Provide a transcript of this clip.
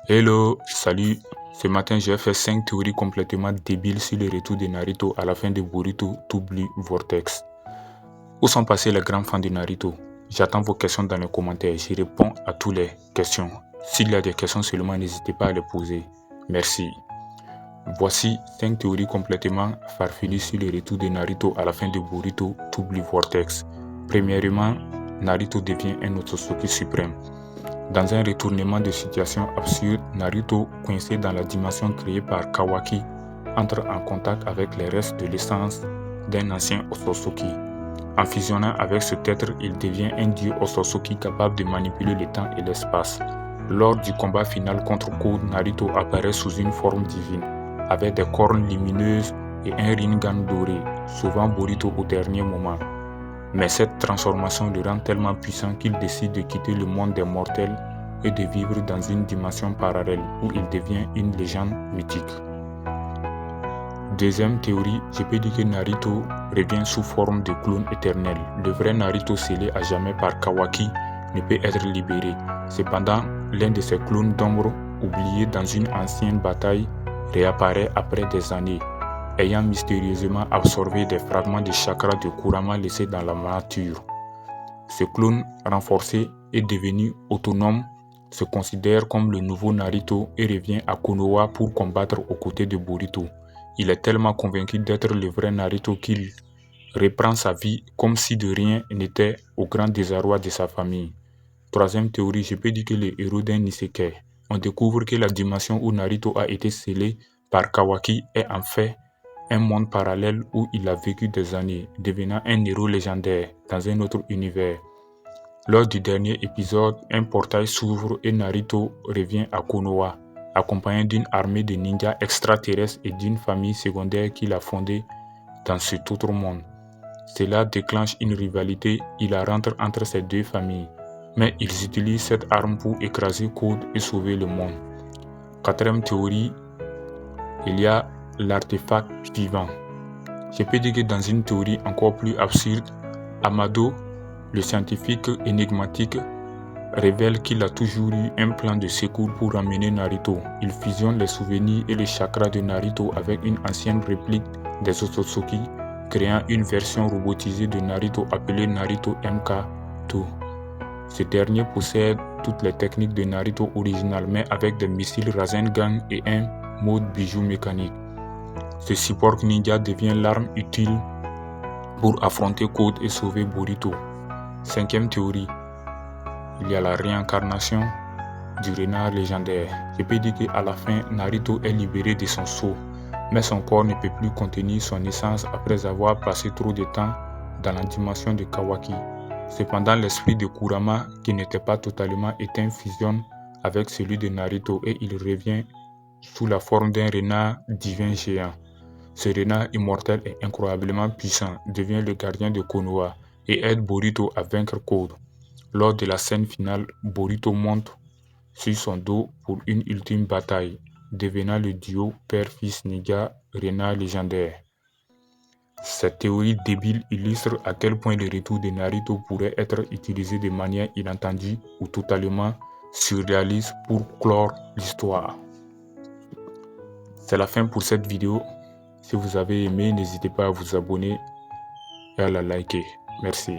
Hello, salut. Ce matin, j'ai fait 5 théories complètement débiles sur le retour de Naruto à la fin de Boruto to Blue Vortex. Où sont passés les grands fans de Naruto? J'attends vos questions dans les commentaires. Je réponds à toutes les questions. S'il y a des questions seulement, n'hésitez pas à les poser. Merci. Voici 5 théories complètement farfelues sur le retour de Naruto à la fin de Boruto to Blue Vortex. Premièrement, Naruto devient un Otsutsuki suprême. Dans un retournement de situation absurde, Naruto, coincé dans la dimension créée par Kawaki, entre en contact avec les restes de l'essence d'un ancien Otsutsuki. En fusionnant avec cet être, il devient un dieu Otsutsuki capable de manipuler le temps et l'espace. Lors du combat final contre Code, Naruto apparaît sous une forme divine, avec des cornes lumineuses et un Rinnegan doré, sauvant Boruto au dernier moment. Mais cette transformation le rend tellement puissant qu'il décide de quitter le monde des mortels et de vivre dans une dimension parallèle où il devient une légende mythique. Deuxième théorie, je peux dire que Naruto revient sous forme de clone éternel. Le vrai Naruto scellé à jamais par Kawaki ne peut être libéré. Cependant, l'un de ces clones d'ombre, oublié dans une ancienne bataille, réapparaît après des années, ayant mystérieusement absorbé des fragments de chakra de Kurama laissés dans la nature. Ce clone renforcé est devenu autonome, se considère comme le nouveau Naruto et revient à Konoha pour combattre aux côtés de Boruto. Il est tellement convaincu d'être le vrai Naruto qu'il reprend sa vie comme si de rien n'était au grand désarroi de sa famille. Troisième théorie, je peux dire que le héros d'un Isekai. On découvre que la dimension où Naruto a été scellé par Kawaki est en fait un monde parallèle où il a vécu des années, devenant un héros légendaire dans un autre univers. Lors du dernier épisode, un portail s'ouvre et Naruto revient à Konoha, accompagné d'une armée de ninjas extraterrestres et d'une famille secondaire qu'il a fondée dans cet autre monde. Cela déclenche une rivalité hilarante entre ces deux familles, mais ils utilisent cette arme pour écraser Code et sauver le monde. Quatrième théorie, il y a l'artefact vivant. Je peux dire que dans une théorie encore plus absurde, Amado, le scientifique énigmatique, révèle qu'il a toujours eu un plan de secours pour ramener Naruto. Il fusionne les souvenirs et les chakras de Naruto avec une ancienne réplique des Otsutsuki, créant une version robotisée de Naruto appelée Naruto MK2. Ce dernier possède toutes les techniques de Naruto original, mais avec des missiles Rasengan et un mode bijou mécanique. Ce cyborg ninja devient l'arme utile pour affronter Code et sauver Boruto. Cinquième théorie, il y a la réincarnation du renard légendaire. Je peux dire qu'à la fin, Naruto est libéré de son sceau, mais son corps ne peut plus contenir son essence après avoir passé trop de temps dans la dimension de Kawaki. Cependant, l'esprit de Kurama, qui n'était pas totalement éteint, fusionne avec celui de Naruto et il revient sous la forme d'un renard divin géant. Ce renard immortel et incroyablement puissant devient le gardien de Konoha et aide Boruto à vaincre Code. Lors de la scène finale, Boruto monte sur son dos pour une ultime bataille, devenant le duo père-fils ninja renard légendaire. Cette théorie débile illustre à quel point le retour de Naruto pourrait être utilisé de manière inattendue ou totalement surréaliste pour clore l'histoire. C'est la fin pour cette vidéo. Si vous avez aimé, n'hésitez pas à vous abonner et à la liker. Merci.